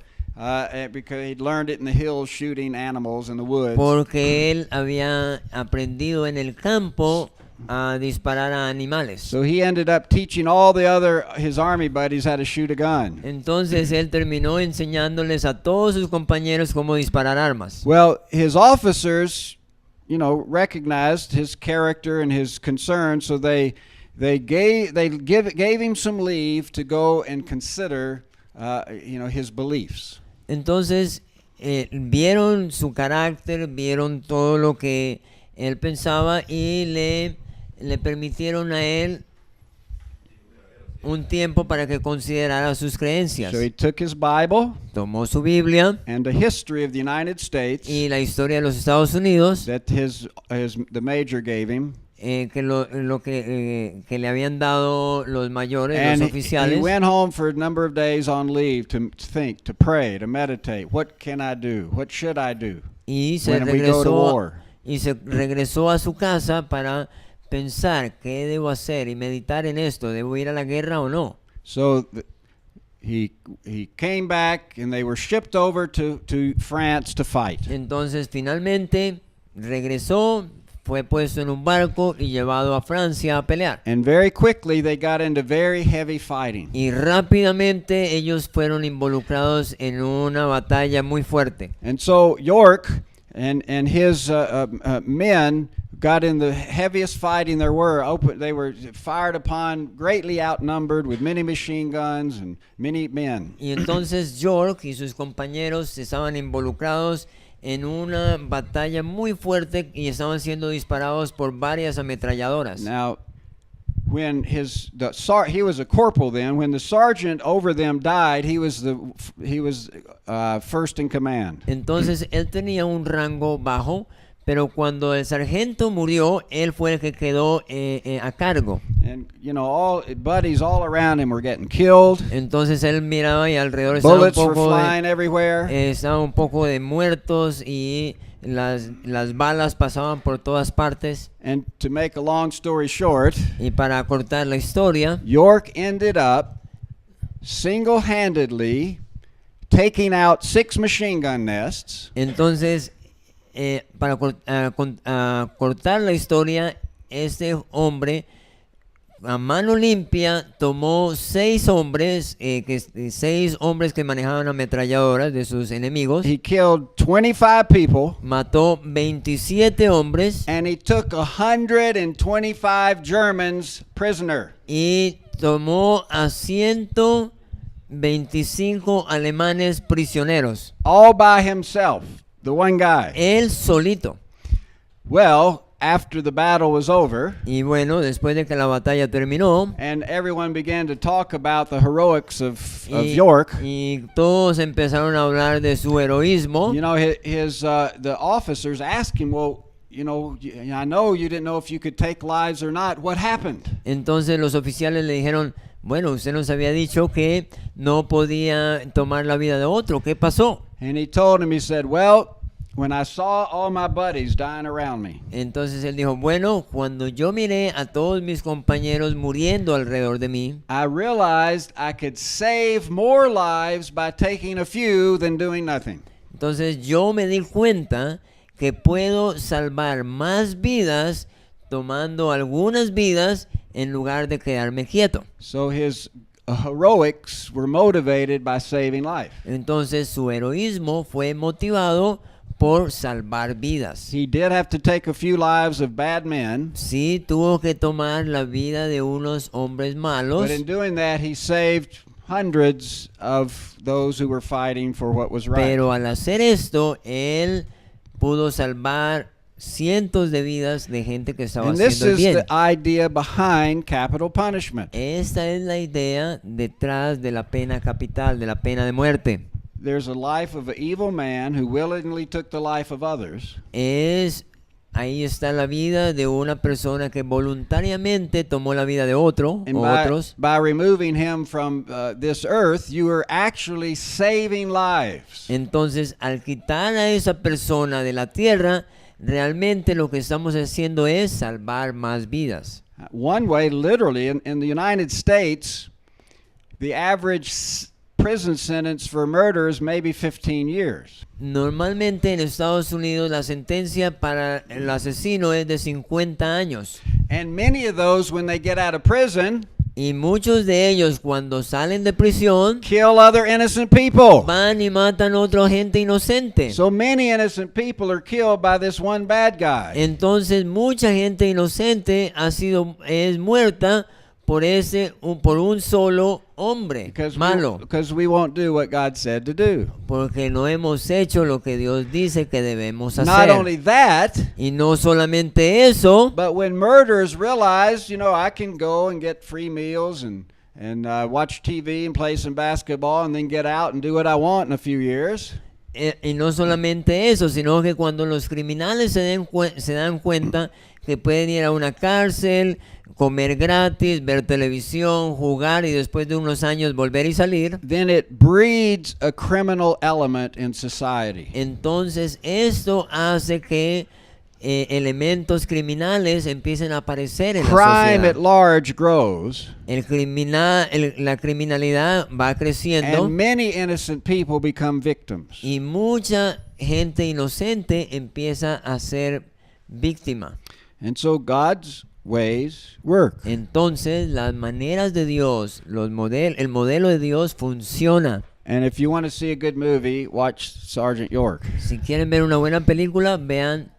Because he'd learned it in the hills shooting animals in the woods. Porque él había aprendido en el campo a disparar a animales. So he ended up teaching all the other his army buddies how to shoot a gun. Entonces él terminó enseñándoles a todos sus compañeros cómo disparar armas. Well, his officers, recognized his character and his concern, so they gave him some leave to go and consider his beliefs. Entonces vieron su carácter, vieron todo lo que él pensaba y le permitieron a él un tiempo para que considerara sus creencias. So he took his Bible Tomó su Biblia and the history of the United States y la historia de los Estados Unidos that the major gave him, que le habían dado los mayores, and los he oficiales. went home for a number of days on leave to think, to pray, to meditate. What can I do? What should I do Y se when we go to war? regresó a su casa para pensar qué debo hacer y meditar en esto, ¿debo ir a la guerra o no? So he came back, and they were shipped over to France to fight. Entonces finalmente regresó, fue puesto en un barco y llevado a Francia a pelear. And very quickly they got into very heavy fighting. Y rápidamente ellos fueron involucrados en una batalla muy fuerte. And so York and his men got in the heaviest fighting there were. They were fired upon, greatly outnumbered, with many machine guns and many men. Y entonces York y sus compañeros estaban involucrados en una batalla muy fuerte y estaban siendo disparados por varias ametralladoras. Now, when he was a corporal then. When the sergeant over them died, he was first in command. Entonces él tenía un rango bajo, pero cuando el sargento murió, él fue el que quedó a cargo. And all buddies all around him were getting killed. Entonces él miraba y alrededor estaba Bullets were flying everywhere. Estaba un poco de muertos y las balas pasaban por todas partes. And to make a long story short, Y para cortar la historia, York ended up single-handedly taking out 6 machine gun nests. entonces para cortar la historia, este hombre a mano limpia tomó 6 hombres que manejaban ametralladoras de sus enemigos. He killed 25 people, Mató 27 hombres and he took 125 Germans prisoner. y tomó a 125 alemanes prisioneros. All by himself, the one guy. Él solito. Well, after the battle was over, Y bueno, después de que la batalla terminó, and everyone began to talk about the heroics of York, y todos empezaron a hablar de su heroísmo. the officers asked him, well, I know you didn't know if you could take lives or not. What happened? Entonces los oficiales le dijeron, bueno, usted nos había dicho que no podía tomar la vida de otro. ¿Qué pasó? And he told him, he said, well, when I saw all my buddies dying around me, Entonces él dijo, bueno, cuando yo miré a todos mis compañeros muriendo alrededor de mí, I realized I could save more lives by taking a few than doing nothing. entonces yo me di cuenta que puedo salvar más vidas tomando algunas vidas en lugar de quedarme quieto. So his heroics were motivated by saving life. Entonces su heroísmo fue motivado por salvar vidas. He did have to take a few lives of bad men, Sí, tuvo que tomar la vida de unos hombres malos, but in doing that, he saved hundreds of those who were fighting for what was right. pero al hacer esto, él pudo salvar cientos de vidas de gente que estaba And this haciendo el is bien. the idea behind capital punishment. Esta es la idea detrás de la pena capital, de la pena de muerte. There's a life of an evil man who willingly took the life of others. Ahí está la vida de una persona que voluntariamente tomó la vida de otro And o otros. by removing him from this earth, you are actually saving lives. Entonces, al quitar a esa persona de la tierra, realmente lo que estamos haciendo es salvar más vidas. One way, literally, in the United States, the average prison sentence for murder is maybe 15 years. Normalmente en Estados Unidos la sentencia para el asesino es de 50 años. And many of those, when they get out of prison, Y muchos de ellos cuando salen de prisión kill other innocent people. van y matan a otra gente inocente. So many innocent people are killed by this one bad guy. Entonces mucha gente inocente es muerta por un solo hombre malo, Because we won't do what God said to do. porque no hemos hecho lo que Dios dice que debemos Not hacer. only that, Y no solamente eso, but when murderers realize, I can go and get free meals and watch TV and play some basketball and then get out and do what I want in a few years. y no solamente eso, sino que cuando los criminales se dan cuenta que pueden ir a una cárcel, comer gratis, ver televisión, jugar y después de unos años volver y salir, Then it breeds a criminal element in society. entonces esto hace que elementos criminales empiecen a aparecer en la Crime at sociedad. large grows, La criminalidad va creciendo and many innocent people become victims. y mucha gente inocente empieza a ser víctima. And so God's ways work. Entonces las maneras de Dios, el modelo de Dios funciona. And if you want to see a good movie, watch Sergeant York. Si quieren ver una buena película, vean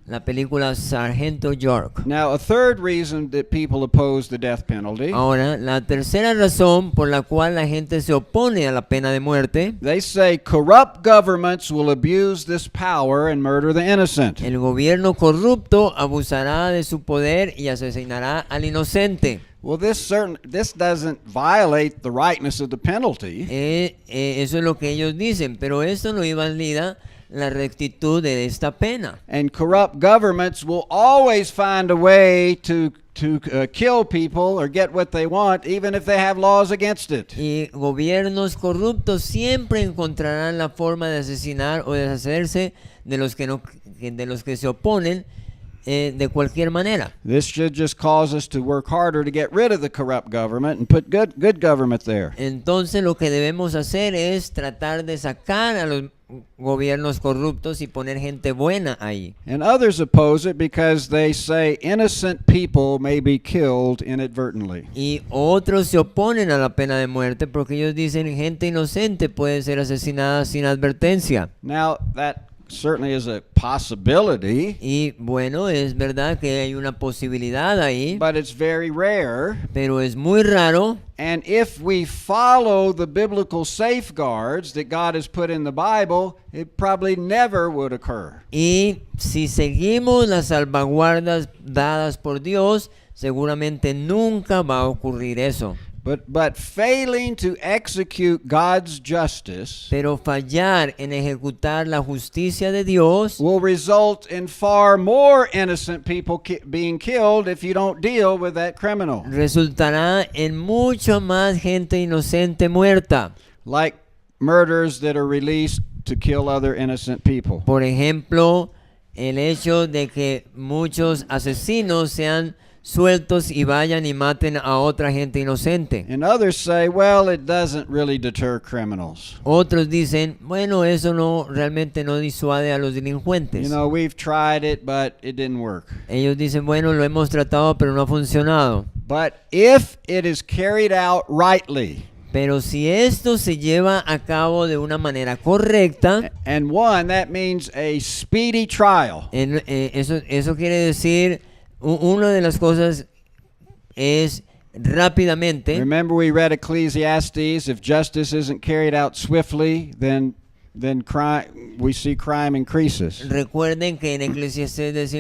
la película Sargento York. Now, a third reason that people oppose the death penalty, Ahora, la tercera razón por la cual la gente se opone a la pena de muerte, they say corrupt governments will abuse this power and murder the innocent. el gobierno corrupto abusará de su poder y asesinará al inocente. Well, this doesn't violate the rightness of the penalty. Eso es lo que ellos dicen, pero esto no invalida la rectitud de esta pena. And corrupt governments will always find a way to kill people or get what they want, even if they have laws against it. Y gobiernos corruptos siempre encontrarán la forma de asesinar o deshacerse de los que se oponen de cualquier manera. This should just cause us to work harder to get rid of the corrupt government and put good government there. Entonces lo que debemos hacer es tratar de sacar a los gobiernos corruptos y poner gente buena ahí. And others oppose it because they say innocent people may be killed inadvertently. Y otros se oponen a la pena de muerte porque ellos dicen gente inocente puede ser asesinada sin advertencia. Now, that certainly is a possibility, Y bueno, es verdad que hay una posibilidad ahí, but it's very rare. pero es muy raro. And if we follow the biblical safeguards that God has put in the Bible, it probably never would occur. Y si seguimos las salvaguardas dadas por Dios, seguramente nunca va a ocurrir eso. But failing to execute God's justice Pero fallar en ejecutar la justicia de Dios will result in far more innocent people being killed if you don't deal with that criminal. resultará en mucha más gente inocente muerta. Like murders that are released to kill other innocent people. Por ejemplo, el hecho de que muchos asesinos sean sueltos y vayan y maten a otra gente inocente. And others say, well, it doesn't really deter criminals. Otros dicen, bueno, eso realmente no disuade a los delincuentes. We've tried it, but it didn't work. Ellos dicen, bueno, lo hemos tratado, pero no ha funcionado. But if it is carried out rightly, Pero si esto se lleva a cabo de una manera correcta, and that means a speedy trial. eso quiere decir, una de las cosas es rápidamente. Remember we read Ecclesiastes, if justice isn't carried out swiftly, then we see crime increases. Recuerden que en Eclesiastés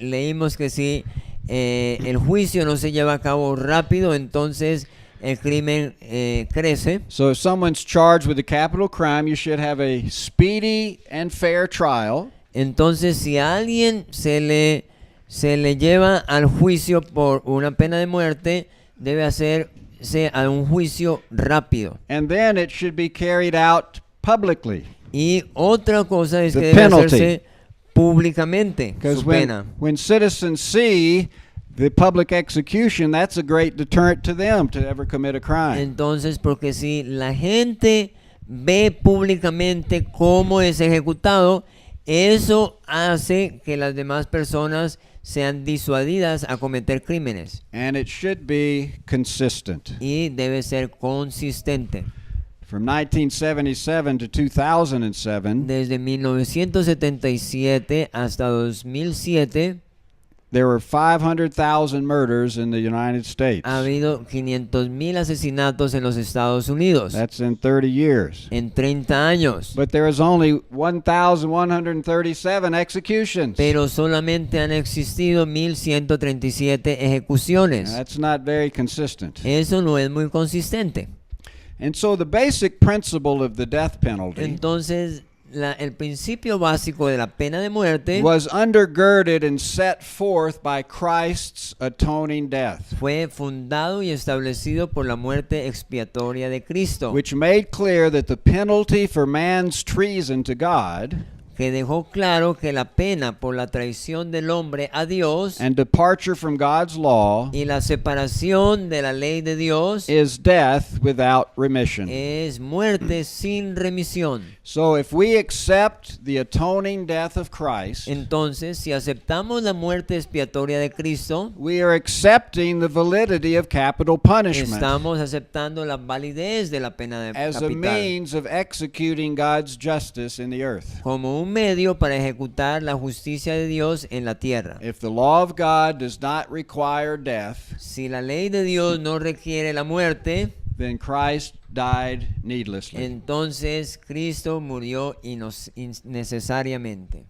leímos que si el juicio no se lleva a cabo rápido, entonces el crimen crece. So if someone's charged with a capital crime, you should have a speedy and fair trial. Entonces si a alguien se le lleva al juicio por una pena de muerte, debe hacerse a un juicio rápido. And then it should be carried out publicly. Y otra cosa es The que debe penalty. hacerse públicamente Because su pena. when citizens see the public execution, that's a great deterrent to them to ever commit a crime. Entonces, porque si la gente ve públicamente cómo es ejecutado, eso hace que las demás personas sean disuadidas a cometer crímenes. And it should be consistent. Y debe ser consistente. From 1977 to 2007, Desde 1977 hasta 2007 there were 500,000 murders in the United States. ha habido 500,000 asesinatos en los Estados Unidos That's in 30 years. en 30 años. But there is only 1,137 executions. Pero solamente han existido 1,137 ejecuciones. That's not very consistent. Eso no es muy consistente. And so the basic principle of the death penalty Entonces, el principio básico de la pena de muerte was undergirded and set forth by Christ's atoning death, fue fundado y establecido por la muerte expiatoria de Cristo, which made clear that the penalty for man's treason to God que dejó claro que la pena por la traición del hombre a Dios and departure from God's law y la separación de la ley de Dios is death without remission. es muerte sin remisión. So if we accept the atoning death of Christ, Entonces, si aceptamos la muerte expiatoria de Cristo, we are accepting the validity of capital punishment estamos aceptando la validez de la pena de as a capital means of executing God's justice in the earth. como un medio para ejecutar la justicia de Dios en la tierra. If the law of God does not require death, Si la ley de Dios no requiere la muerte, then Christ died needlessly. entonces Cristo murió innecesariamente.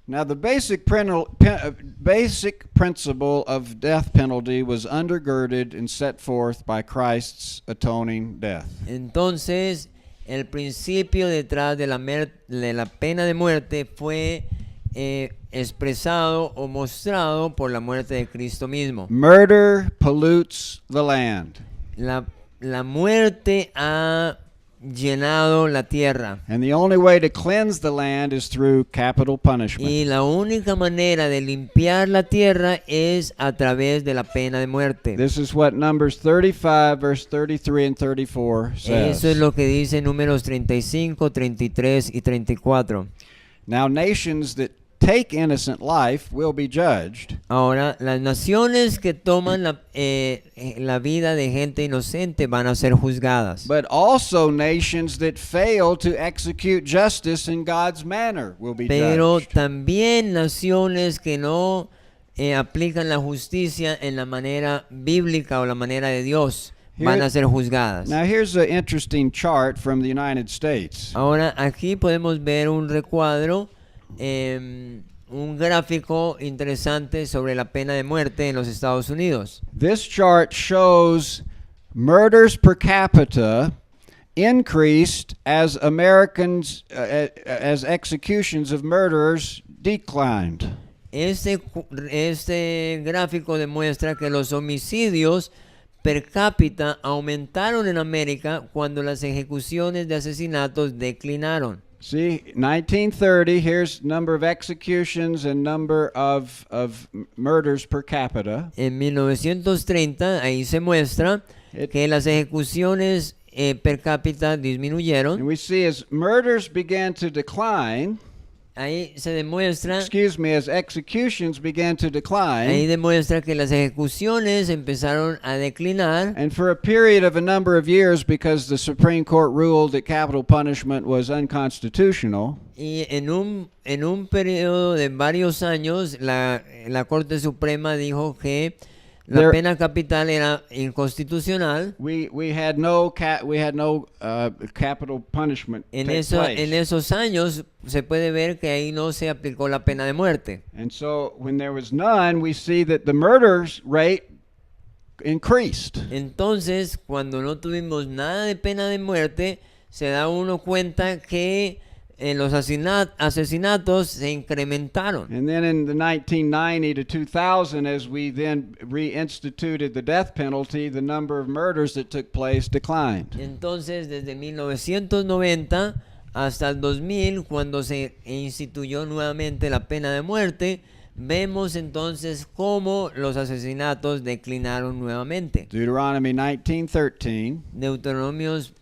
Now, the basic principle of death penalty was undergirded and set forth by Christ's atoning death. Entonces, el principio detrás de la pena de muerte fue expresado o mostrado por la muerte de Cristo mismo. Murder pollutes the land, La muerte ha llenado la tierra. and the only way to cleanse the land is through capital punishment. Y la única manera de limpiar la tierra es a través de la pena de muerte. This is what Numbers 35, verse 33 and 34 says. Eso es lo que dice Números 35, 33 y 34. Now, nations that take innocent life will be judged, Ahora, las naciones que toman la vida de gente inocente van a ser juzgadas. but also nations that fail to execute justice in God's manner will be Pero judged. también naciones que no aplican la justicia en la manera bíblica o la manera de Dios van a ser juzgadas. Now, here's an interesting chart from the United States. Ahora, aquí podemos ver un recuadro, un gráfico interesante sobre la pena de muerte en los Estados Unidos. This chart shows murders per capita increased as Americans, as executions of murderers declined. Este gráfico demuestra que los homicidios per cápita aumentaron en América cuando las ejecuciones de asesinatos declinaron. See, 1930, here's number of executions and number of murders per capita. En 1930, ahí se muestra que las ejecuciones per cápita disminuyeron. And we see as murders began to decline, Ahí se demuestra, as executions began to ahí decline, demuestra que las ejecuciones empezaron a declinar. and for a period of a number of years, because the Supreme Court ruled that capital punishment was unconstitutional, Y en un periodo de varios años, la Corte Suprema dijo que la pena capital era inconstitucional. we had no capital punishment En take place. esos años se puede ver que ahí no se aplicó la pena de muerte. And so when there was none, we see that the murders rate increased. Entonces, cuando no tuvimos nada de pena de muerte, se da uno cuenta que los asesinatos se incrementaron. And then in the 1990 to 2000, as we then reinstituted the death penalty, the number of murders that took place declined. Entonces, desde 1990 hasta el 2000, cuando se instituyó nuevamente la pena de muerte, vemos entonces cómo los asesinatos declinaron nuevamente. Deuteronomy 19:13, Deuteronomios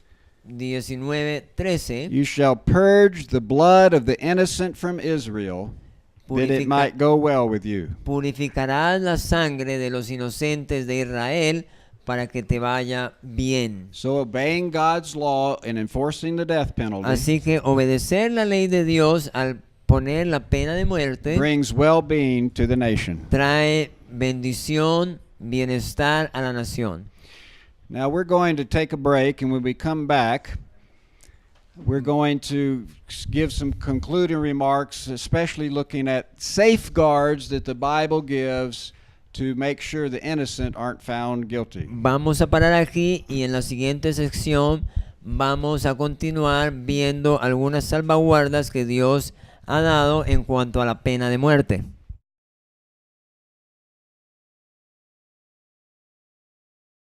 19:13, You shall purge the blood of the innocent from Israel, that it purifica- might go well with you. purificarás la sangre de los inocentes de Israel para que te vaya bien. So obeying God's law and enforcing the death penalty Así que obedecer la ley de Dios al poner la pena de muerte brings well-being to the nation. trae bendición, bienestar a la nación. Now we're going to take a break, and when we come back, we're going to give some concluding remarks, especially looking at safeguards that the Bible gives to make sure the innocent aren't found guilty. Vamos a parar aquí y en la siguiente sección vamos a continuar viendo algunas salvaguardas que Dios ha dado en cuanto a la pena de muerte.